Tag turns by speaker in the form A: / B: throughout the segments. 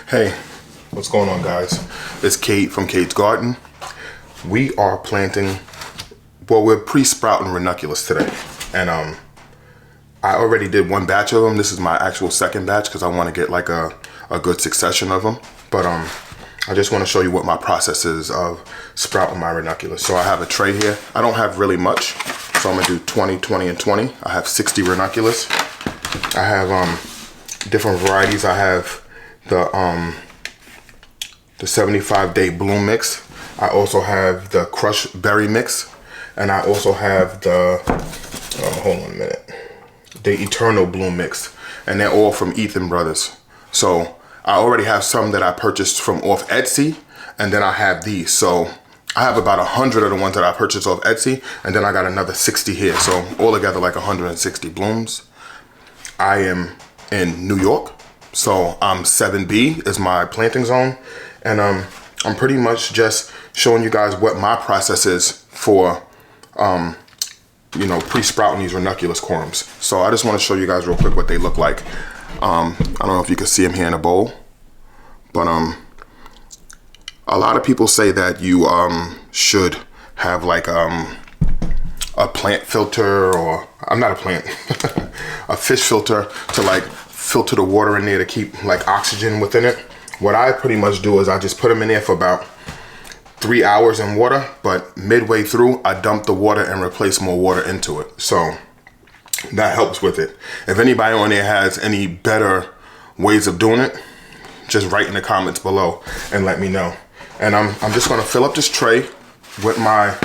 A: Hey, what's going on, guys? It's Kate from Kate's Garden. We are planting, well, we're pre-sprouting ranunculus today. And I already did one batch of them. This is my actual second batch because I want to get like a good succession of them. But I just want to show you what my process is of sprouting my ranunculus. So I have a tray here. I don't have really much, so I'm gonna do 20, 20, and 20. I have 60 ranunculus. I have different varieties. I have the 75-day bloom mix. I also have the crushed berry mix, and I also have the hold on a minute, the eternal bloom mix, and they're all from Ethan Brothers. So I already have some that I purchased from off Etsy, and then I have these. So I have about 100 of the ones that I purchased off Etsy, and then I got another 60 here. So altogether like 160 blooms. I am in New York, so 7B is my planting zone, and I'm pretty much just showing you guys what my process is for pre-sprouting these ranunculus corms. So I just want to show you guys real quick what they look like. I don't know if you can see them here in a bowl, but a lot of people say that you should have like a plant filter, or I'm not a plant, a fish filter to like filter the water in there to keep like oxygen within it. What I pretty much do is I just put them in there for about 3 hours in water, but midway through I dump the water and replace more water into it. So that helps with it. If anybody on there has any better ways of doing it, just write in the comments below and let me know. And I'm just gonna fill up this tray with my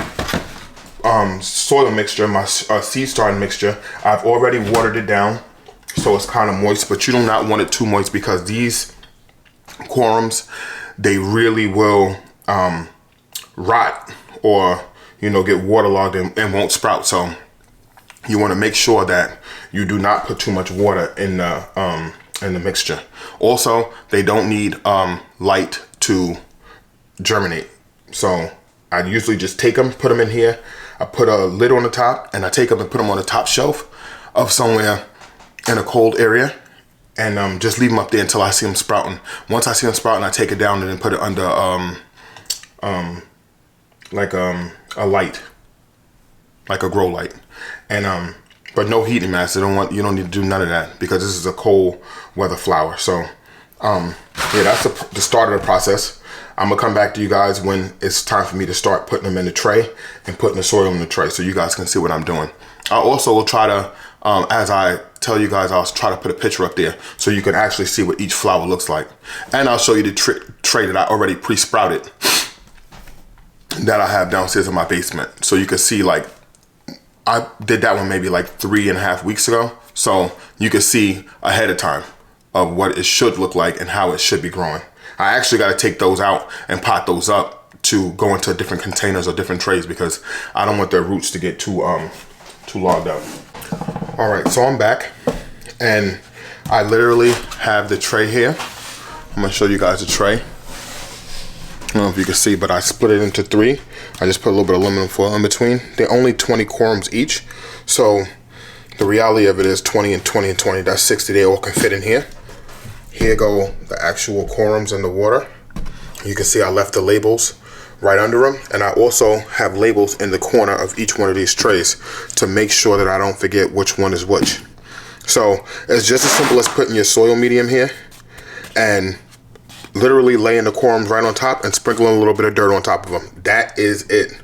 A: soil mixture, my seed starting mixture. I've already watered it down, so it's kind of moist, but you do not want it too moist because these corms, they really will rot or get waterlogged and won't sprout. So you want to make sure that you do not put too much water in the mixture. Also, they don't need light to germinate. So I usually just take them, put them in here. I put a lid on the top, and I take them and put them on the top shelf of somewhere in a cold area, and just leave them up there until I see them sprouting. Once I see them sprouting, I take it down and then put it under a light, like a grow light, and but no heating mask. You don't need to do none of that because this is a cold weather flower. So yeah, that's the start of the process. I'm gonna come back to you guys when it's time for me to start putting them in the tray and putting the soil in the tray, so you guys can see what I'm doing. I also will try to, as I tell you guys, I'll try to put a picture up there so you can actually see what each flower looks like. And I'll show you the tray that I already pre-sprouted that I have downstairs in my basement. So you can see, like, I did that one maybe like 3.5 weeks ago. So you can see ahead of time of what it should look like and how it should be growing. I actually got to take those out and pot those up to go into different containers or different trays because I don't want their roots to get too logged up. All right, so I'm back, and I literally have the tray here. I'm gonna show you guys the tray. I don't know if you can see, but I split it into 3. I just put a little bit of aluminum foil in between. They're only 20 corms each, so the reality of it is 20 and 20 and 20. That's 60. They all can fit in here. Here go the actual corms in the water. You can see I left the labels right under them, and I also have labels in the corner of each one of these trays to make sure that I don't forget which one is which. So it's just as simple as putting your soil medium here and literally laying the corms right on top and sprinkling a little bit of dirt on top of them. That is it.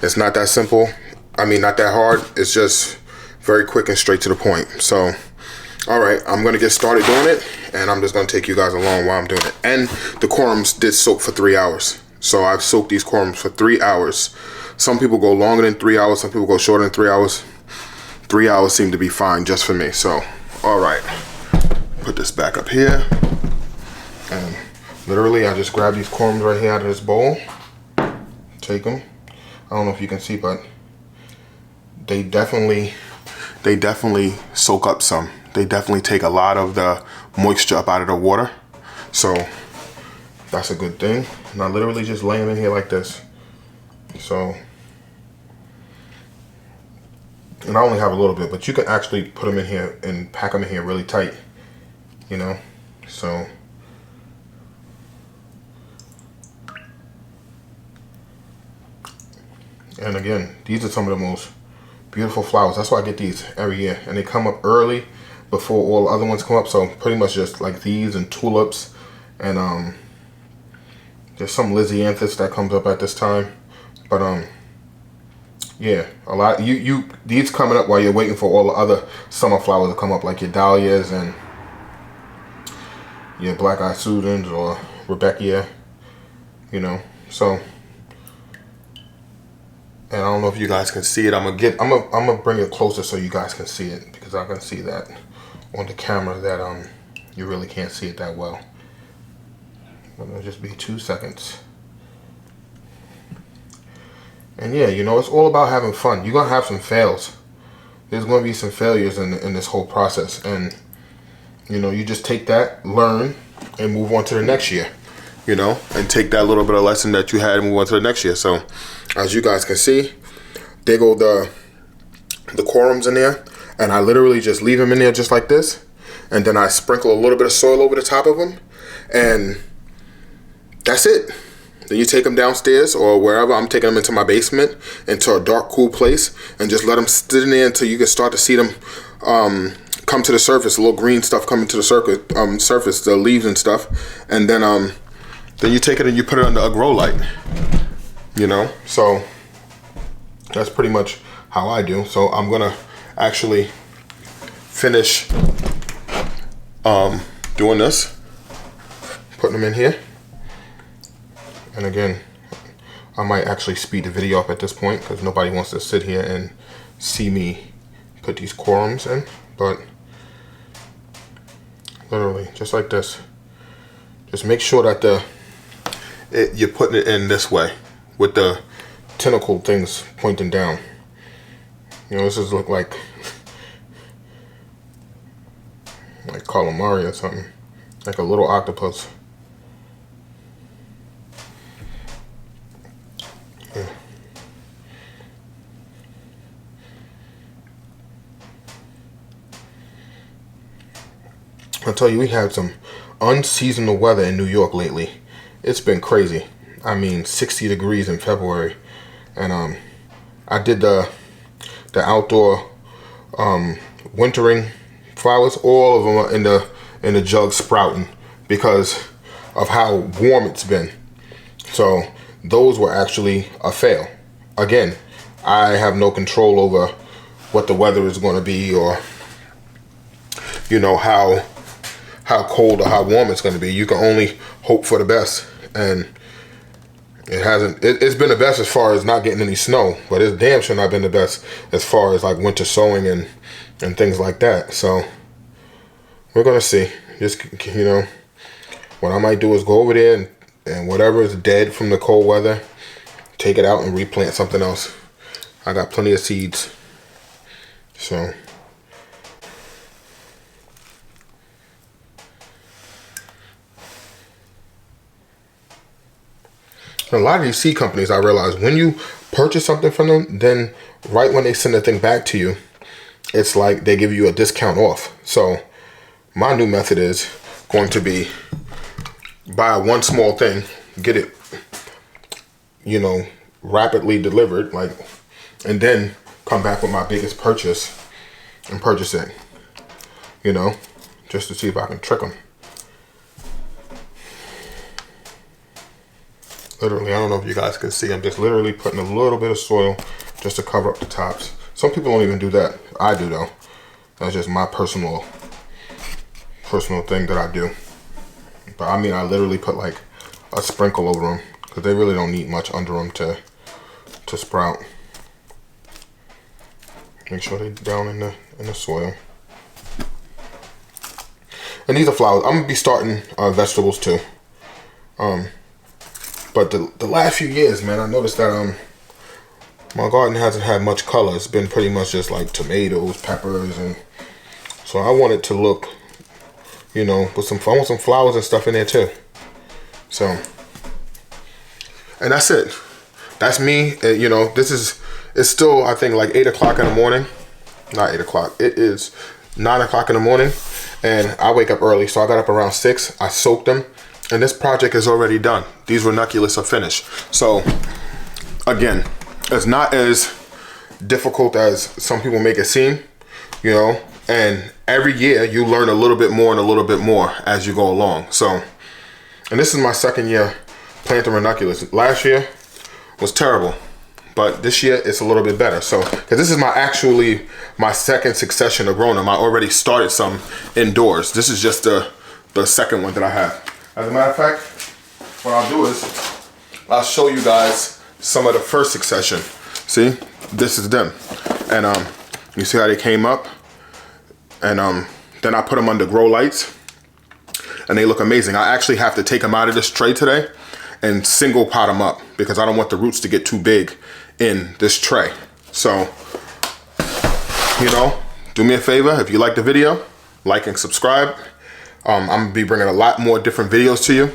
A: It's not that simple. I mean, not that hard. It's just very quick and straight to the point. So all right, I'm gonna get started doing it, and I'm just gonna take you guys along while I'm doing it. And the corms did soak for 3 hours. So I've soaked these corms for 3 hours. Some people go longer than 3 hours, some people go shorter than 3 hours. 3 hours seem to be fine just for me. So, all right, put this back up here. And literally I just grab these corms right here out of this bowl, take them. I don't know if you can see, but they definitely soak up some. They definitely take a lot of the moisture up out of the water. So that's a good thing. And I literally just lay them in here like this. So, and I only have a little bit, but you can actually put them in here and pack them in here really tight, So And again, these are some of the most beautiful flowers. That's why I get these every year. And they come up early before all the other ones come up. So pretty much just like these and tulips. And there's some Lysianthus that comes up at this time. But yeah, a lot. These coming up while you're waiting for all the other summer flowers to come up, like your dahlias and your black-eyed Susans or Rebecca. You know, so. And I don't know if you guys can see it. I'm gonna bring it closer so you guys can see it, because I can see that on the camera that you really can't see it that well. It'll just be 2 seconds. And yeah, you know, it's all about having fun. You're gonna have some fails. There's gonna be some failures in this whole process, and you know, you just take that, learn, and move on to the next year. You know, and take that little bit of lesson that you had and move on to the next year. So, as you guys can see, there go the corums in there, and I literally just leave them in there just like this, and then I sprinkle a little bit of soil over the top of them, and that's it. Then you take them downstairs or wherever. I'm taking them into my basement, into a dark, cool place, and just let them sit in there until you can start to see them come to the surface. A little green stuff coming to the surface, the leaves and stuff, and then you take it and you put it under a grow light. You know, so that's pretty much how I do. So I'm gonna actually finish doing this, putting them in here. And again, I might actually speed the video up at this point because nobody wants to sit here and see me put these corums in. But literally, just like this. Just make sure that you're putting it in this way with the tentacle things pointing down. You know, this is look like calamari or something, like a little octopus. Yeah. I'll tell you, we had some unseasonal weather in New York lately. It's been crazy. I mean, 60 degrees in February, and I did the outdoor wintering flowers. All of them are in the jug sprouting because of how warm it's been. So those were actually a fail. Again, I have no control over what the weather is going to be, or you know how cold or how warm it's going to be. You can only hope for the best, and it's been the best as far as not getting any snow, but it's damn sure not been the best as far as like winter sowing and things like that. So we're gonna see. Just, you know, what I might do is go over there and whatever is dead from the cold weather, take it out and replant something else. I got plenty of seeds. So a lot of these seed companies, I realize, when you purchase something from them, then right when they send the thing back to you, it's like they give you a discount off. So my new method is going to be buy one small thing, get it, you know, rapidly delivered, like, and then come back with my biggest purchase and purchase it, you know, just to see if I can trick them. Literally, I don't know if you guys can see, I'm just literally putting a little bit of soil just to cover up the tops. Some people don't even do that. I do though. That's just my personal thing that I do. But I mean, I literally put like a sprinkle over them because they really don't need much under them to sprout. Make sure they're down in the soil. And these are flowers. I'm gonna be starting vegetables too. But the last few years, man, I noticed that my garden hasn't had much color. It's been pretty much just like tomatoes, peppers, and so I want it to look, you know, with some flowers and stuff in there too. So, and that's it. That's me. You know, it's still, I think, like 8 o'clock in the morning. Not 8 o'clock. It is 9 o'clock in the morning, and I wake up early, so I got up around 6. I soaked them. And this project is already done. These ranunculus are finished. So, again, It's not as difficult as some people make it seem, you know, and every year you learn a little bit more and a little bit more as you go along. So, and this is my second year planting ranunculus. Last year was terrible, but this year it's a little bit better. So, because this is my second succession of growing them. I already started some indoors. This is just the second one that I have. As a matter of fact, what I'll do is I'll show you guys some of the first succession. See, this is them, and you see how they came up, and then I put them under grow lights, and they look amazing. I actually have to take them out of this tray today and single pot them up because I don't want the roots to get too big in this tray. So, you know, do me a favor, if you like the video, like and subscribe. I'm gonna be bringing a lot more different videos to you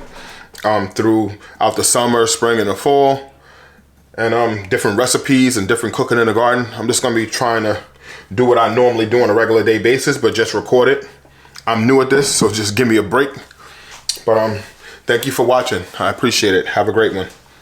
A: throughout the summer, spring, and the fall, and different recipes and different cooking in the garden. I'm just gonna be trying to do what I normally do on a regular day basis, but just record it. I'm new at this, so just give me a break. But thank you for watching. I appreciate it. Have a great one.